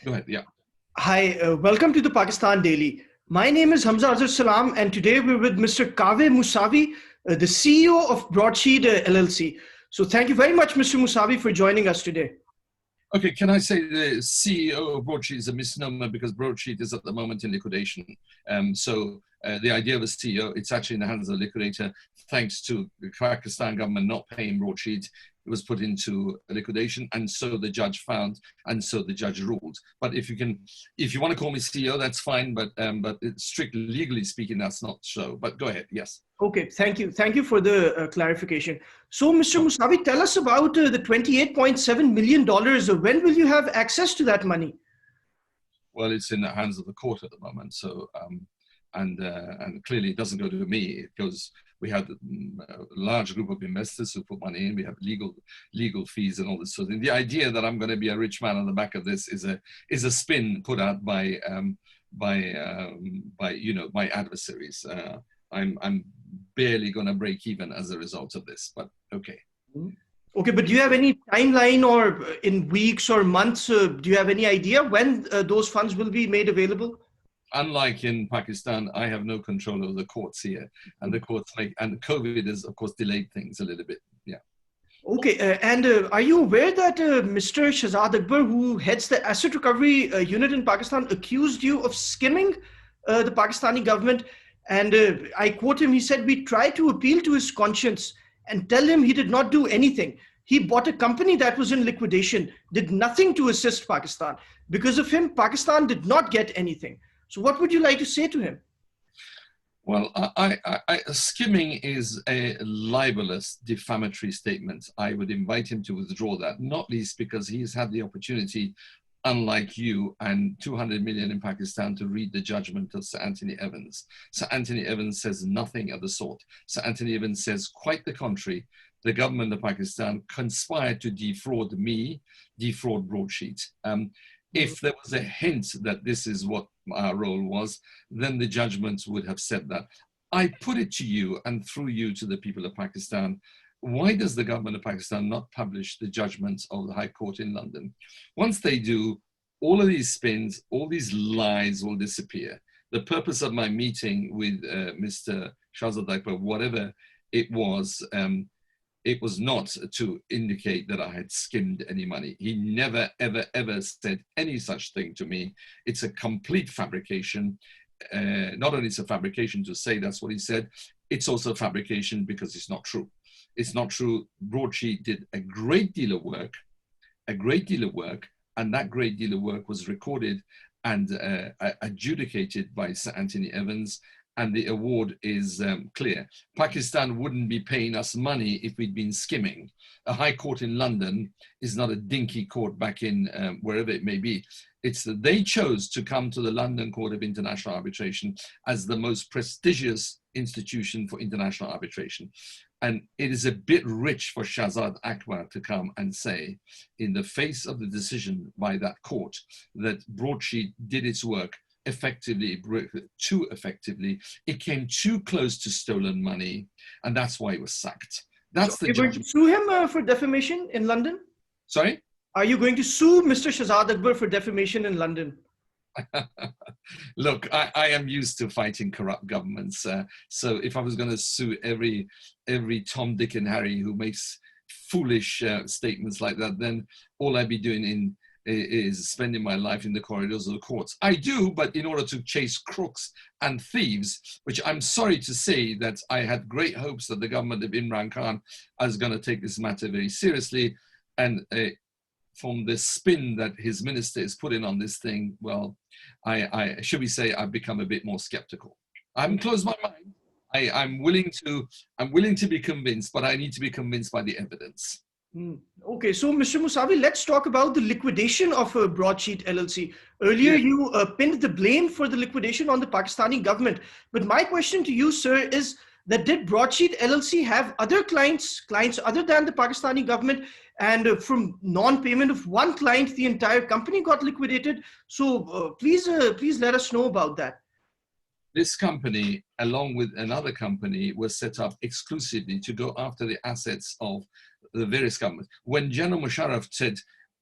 Go ahead. Yeah. Hi, welcome to the Pakistan Daily. My name is Hamza Azhar Salam, and today we're with Mr. Kaveh Moussavi, the CEO of Broadsheet LLC. So thank you very much, Mr. Moussavi, for joining us today. Okay, can I say the CEO of Broadsheet is a misnomer because Broadsheet is at the moment in liquidation. The idea of a CEO, it's actually in the hands of the liquidator. Thanks to the Pakistan government not paying Broadsheet, it was put into liquidation, and so the judge found, and so the judge ruled. But if you want to call me CEO, that's fine. But it's strictly legally speaking, that's not so. But go ahead. Yes. Okay, thank you. Thank you for the clarification. So, Mr. Moussavi, tell us about the $28.7 million. When will you have access to that money? Well, it's in the hands of the court at the moment. So, and clearly it doesn't go to me. It goes. We had a large group of investors who put money in. We have legal fees and all this sort of thing. The idea that I'm going to be a rich man on the back of this is a spin put out by my adversaries. I'm barely going to break even as a result of this, but okay. Okay, but do you have any timeline, or in weeks or months, do you have any idea when those funds will be made available? Unlike in Pakistan, I have no control over the courts here, and the courts and COVID has, of course, delayed things a little bit. Yeah. Okay, and are you aware that Mr. Shahzad Akbar, who heads the asset recovery unit in Pakistan, accused you of skimming the Pakistani government? And I quote him, he said, "We tried to appeal to his conscience and tell him he did not do anything. He bought a company that was in liquidation, did nothing to assist Pakistan. Because of him, Pakistan did not get anything." So what would you like to say to him? Well, skimming is a libelous, defamatory statement. I would invite him to withdraw that, not least because he's had the opportunity, unlike you and 200 million in Pakistan, to read the judgment of Sir Anthony Evans. Sir Anthony Evans says nothing of the sort. Sir Anthony Evans says quite the contrary. The government of Pakistan conspired to defraud me, defraud Broadsheet. If there was a hint that this is what our role was, then the judgment would have said that. I put it to you and through you to the people of Pakistan. Why does the government of Pakistan not publish the judgments of the High Court in London? Once they do, all of these spins, all these lies will disappear. The purpose of my meeting with Mr. Shahzad Akbar, whatever it was not to indicate that I had skimmed any money. He never, ever, ever said any such thing to me. It's a complete fabrication. Not only is it a fabrication to say that's what he said, it's also a fabrication because it's not true. It's not true. Broadsheet did a great deal of work, and that great deal of work was recorded and adjudicated by Sir Anthony Evans, and the award is clear. Pakistan wouldn't be paying us money if we'd been skimming. A high court in London is not a dinky court back in wherever it may be. It's that they chose to come to the London Court of International Arbitration as the most prestigious institution for international arbitration. And it is a bit rich for Shahzad Akbar to come and say, in the face of the decision by that court, that Broadsheet did its work effectively, too effectively. It came too close to stolen money, and that's why he was sacked. That's the judgment. Are you going to sue him for defamation in London? Sorry? Are you going to sue Mr. Shahzad Akbar for defamation in London? Look, I am used to fighting corrupt governments. So if I was going to sue every Tom, Dick, and Harry who makes foolish statements like that, then all I'd be doing is spending my life in the corridors of the courts. I do, but in order to chase crooks and thieves, which I'm sorry to say that I had great hopes that the government of Imran Khan is going to take this matter very seriously. And from the spin that his minister is putting on this thing, well, should we say I've become a bit more skeptical. I haven't closed my mind. I'm willing to be convinced, but I need to be convinced by the evidence. Okay, so Mr. Moussavi, let's talk about the liquidation of Broadsheet LLC. Earlier, you pinned the blame for the liquidation on the Pakistani government. But my question to you, sir, is that did Broadsheet LLC have other clients other than the Pakistani government? And from non-payment of one client, the entire company got liquidated. So please let us know about that. This company, along with another company, was set up exclusively to go after the assets of the various governments. When General Musharraf said,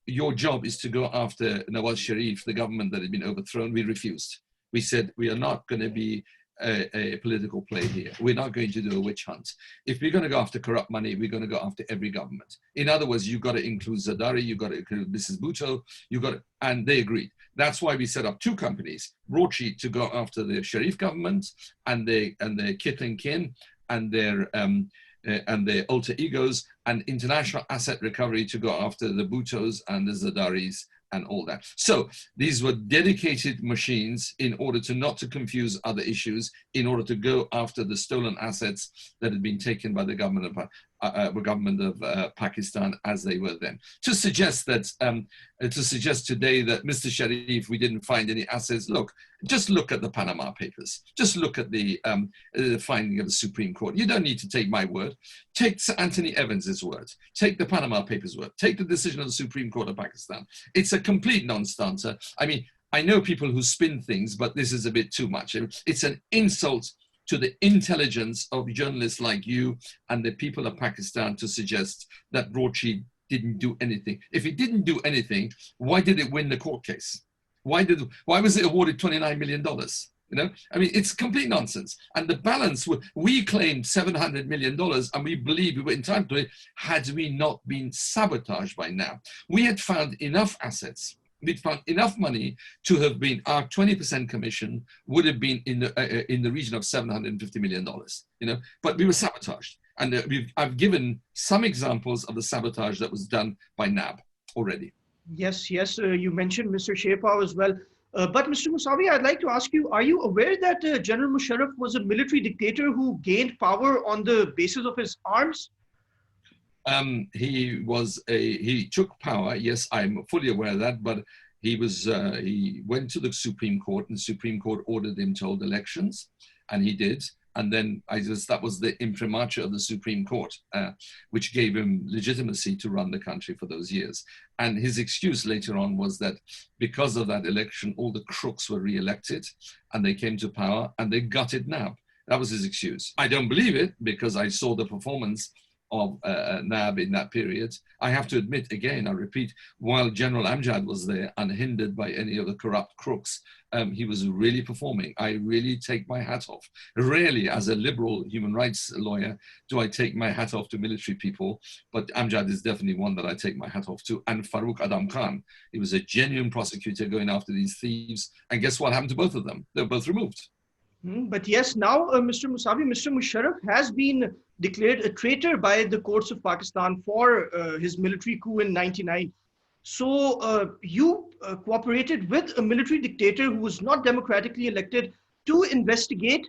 your job is to go after Nawaz Sharif, the government that had been overthrown. We refused. We said, we are not going to be a political play here. We're not going to do a witch hunt. If we're going to go after corrupt money, we're going to go after every government. In other words, you've got to include Zardari, you've got to include Mrs. Bhutto, and they agreed. That's why we set up two companies, Broadsheet to go after the Sharif government and their kith and kin and their alter egos, and International Asset Recovery to go after the Bhuttos and the Zardaris and all that. So these were dedicated machines in order to not to confuse other issues, in order to go after the stolen assets that had been taken by the government of Pakistan as they were then. To suggest today that Mr. Sharif, we didn't find any assets. Look, just look at the Panama Papers. Just look at the finding of the Supreme Court. You don't need to take my word. Take Sir Anthony Evans's word. Take the Panama Papers' word. Take the decision of the Supreme Court of Pakistan. It's a complete non-starter. I mean, I know people who spin things, but this is a bit too much. It's an insult to the intelligence of journalists like you and the people of Pakistan to suggest that Broadsheet didn't do anything. If it didn't do anything, why did it win the court case? Why was it awarded $29 million? You know, I mean, it's complete nonsense. And the balance, we claimed $700 million and we believe we were entitled to it had we not been sabotaged by NAB. We had found enough assets. We'd found enough money to have been, our 20% commission would have been in the region of $750 million, you know, but we were sabotaged. And I've given some examples of the sabotage that was done by NAB already. Yes, you mentioned Mr. Sherpav as well. But Mr. Moussavi, I'd like to ask you, are you aware that General Musharraf was a military dictator who gained power on the basis of his arms? He took power. Yes, I'm fully aware of that, but he went to the Supreme Court and the Supreme Court ordered him to hold elections, and he did. And then that was the imprimatur of the Supreme Court, which gave him legitimacy to run the country for those years. And his excuse later on was that because of that election, all the crooks were re-elected and they came to power and they gutted NAB. That was his excuse. I don't believe it because I saw the performance of NAB in that period. I have to admit, again, I repeat, while General Amjad was there, unhindered by any of the corrupt crooks, he was really performing. I really take my hat off. Rarely, as a liberal human rights lawyer, do I take my hat off to military people, but Amjad is definitely one that I take my hat off to. And Farooq Adam Khan, he was a genuine prosecutor going after these thieves. And guess what happened to both of them? They were both removed. But yes, now Mr. Moussavi, Mr. Musharraf has been declared a traitor by the courts of Pakistan for his military coup in '99. So you cooperated with a military dictator who was not democratically elected to investigate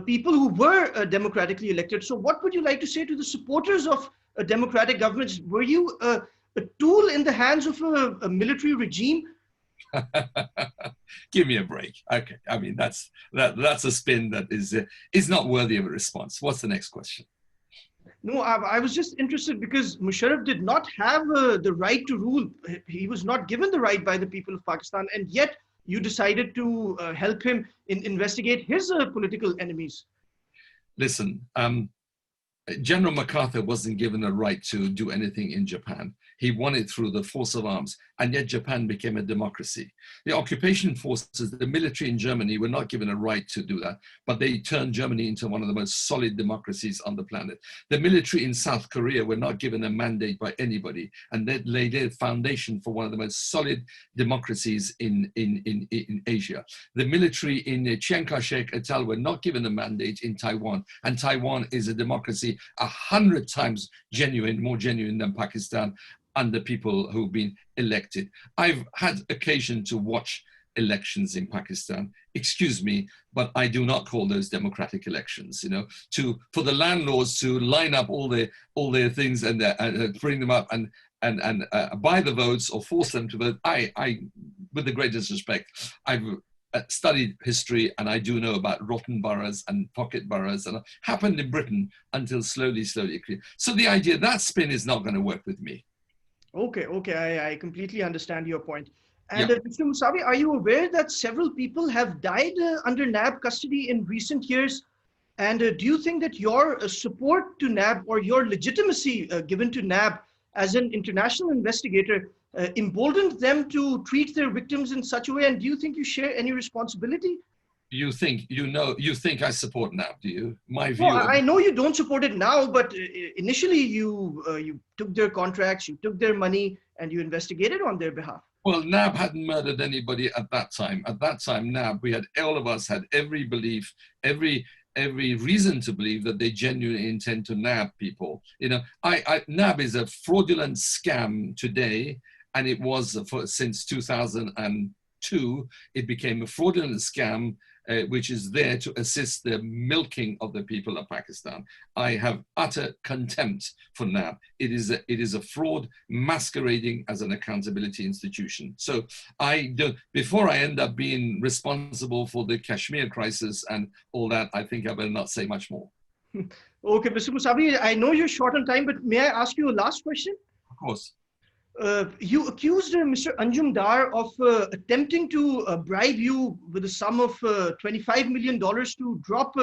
people who were democratically elected. So what would you like to say to the supporters of democratic governments? Were you a tool in the hands of a military regime? Give me a break. Okay, I mean that's a spin that is not worthy of a response. What's the next question? No, I was just interested because Musharraf did not have the right to rule. He was not given the right by the people of Pakistan, and yet you decided to help him investigate his political enemies. Listen, General MacArthur wasn't given a right to do anything in Japan. He won it through the force of arms, and yet Japan became a democracy. The occupation forces, the military in Germany, were not given a right to do that, but they turned Germany into one of the most solid democracies on the planet. The military in South Korea were not given a mandate by anybody, and they laid a foundation for one of the most solid democracies in Asia. The military in Chiang Kai-shek et al. Were not given a mandate in Taiwan, and Taiwan is a democracy 100 times more genuine than Pakistan, under people who've been elected. I've had occasion to watch elections in Pakistan. Excuse me, but I do not call those democratic elections. You know, for the landlords to line up all their things and bring them up and buy the votes or force them to vote. I with the greatest respect, I've studied history and I do know about rotten boroughs and pocket boroughs, and it happened in Britain until slowly. So the idea that spin is not going to work with me. Okay, I completely understand your point. And Mr. Moussavi, are you aware that several people have died under NAB custody in recent years? And do you think that your support to NAB or your legitimacy given to NAB as an international investigator emboldened them to treat their victims in such a way? And do you think you share any responsibility? You think I support NAB, do you? My No, view of I know you don't support it now, but initially you took their contracts, you took their money, and you investigated on their behalf. Well, NAB hadn't murdered anybody at that time. At that time, NAB, all of us had every belief, every reason to believe that they genuinely intend to nab people. You know, NAB is a fraudulent scam today, and it was since 2002. It became a fraudulent scam which is there to assist the milking of the people of Pakistan. I have utter contempt for NAB. It is a fraud masquerading as an accountability institution. So before I end up being responsible for the Kashmir crisis and all that, I think I better not say much more. Okay, Mr. Moussavi, I know you're short on time, but may I ask you a last question? Of course. You accused Mr. Anjum Dar of attempting to bribe you with a sum of $25 million to drop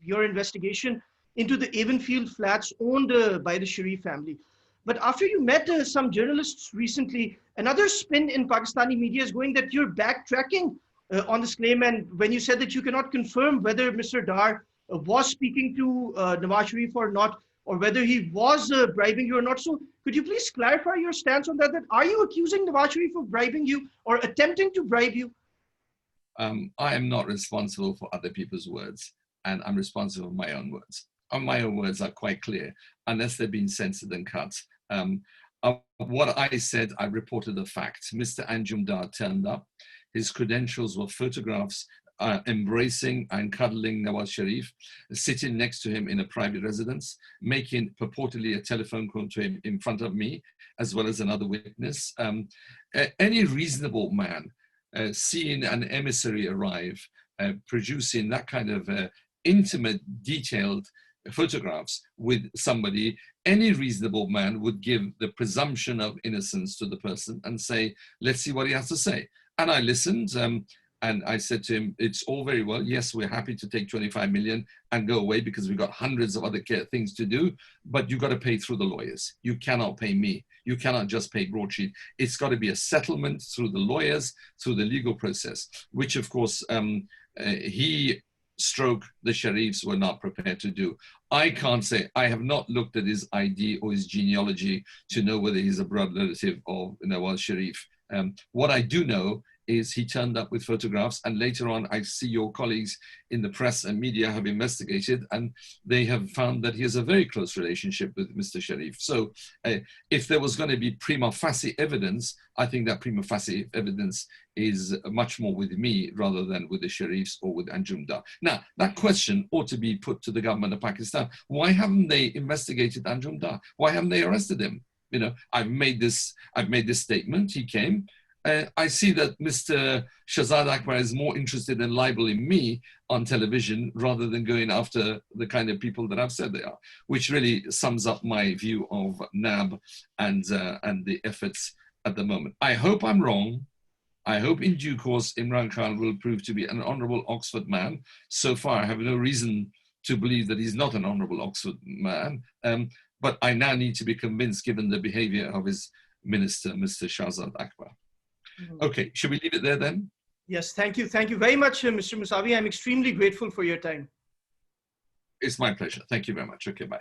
your investigation into the Avonfield flats owned by the Sharif family. But after you met some journalists recently, another spin in Pakistani media is going that you're backtracking on this claim. And when you said that you cannot confirm whether Mr. Dar was speaking to Nawaz Sharif or not, or whether he was bribing you or not. So could you please clarify your stance on that? That are you accusing Nawaz Sharif of bribing you or attempting to bribe you? I am not responsible for other people's words, and I'm responsible for my own words. And my own words are quite clear, unless they've been censored and cut. What I said, I reported a fact. Mr. Anjum Dar turned up. His credentials were photographs embracing and cuddling Nawaz Sharif, sitting next to him in a private residence, making purportedly a telephone call to him in front of me, as well as another witness. Any reasonable man seeing an emissary arrive, producing that kind of intimate, detailed photographs with somebody, any reasonable man would give the presumption of innocence to the person and say, let's see what he has to say. And I listened. And I said to him, it's all very well. Yes, we're happy to take 25 million and go away because we've got hundreds of other things to do, but you've got to pay through the lawyers. You cannot pay me. You cannot just pay Broadsheet. It's got to be a settlement through the lawyers, through the legal process, which of course he stroke the Sharifs were not prepared to do. I can't say, I have not looked at his ID or his genealogy to know whether he's a blood relative of Nawaz Sharif. What I do know is he turned up with photographs, and later on I see your colleagues in the press and media have investigated, and they have found that he has a very close relationship with Mr. Sharif. So if there was going to be prima facie evidence, I think that prima facie evidence is much more with me rather than with the Sharifs or with Anjum Dar. Now, that question ought to be put to the government of Pakistan. Why haven't they investigated Anjum Dar? Why haven't they arrested him? You know, I've made this statement. He came. I see that Mr. Shahzad Akbar is more interested in libeling me on television rather than going after the kind of people that I've said they are, which really sums up my view of NAB and the efforts at the moment. I hope I'm wrong. I hope in due course Imran Khan will prove to be an honourable Oxford man. So far, I have no reason to believe that he's not an honourable Oxford man. But I now need to be convinced given the behaviour of his minister, Mr. Shahzad Akbar. Okay, should we leave it there then? Yes, thank you. Thank you very much, Mr. Moussavi. I'm extremely grateful for your time. It's my pleasure. Thank you very much. Okay, bye.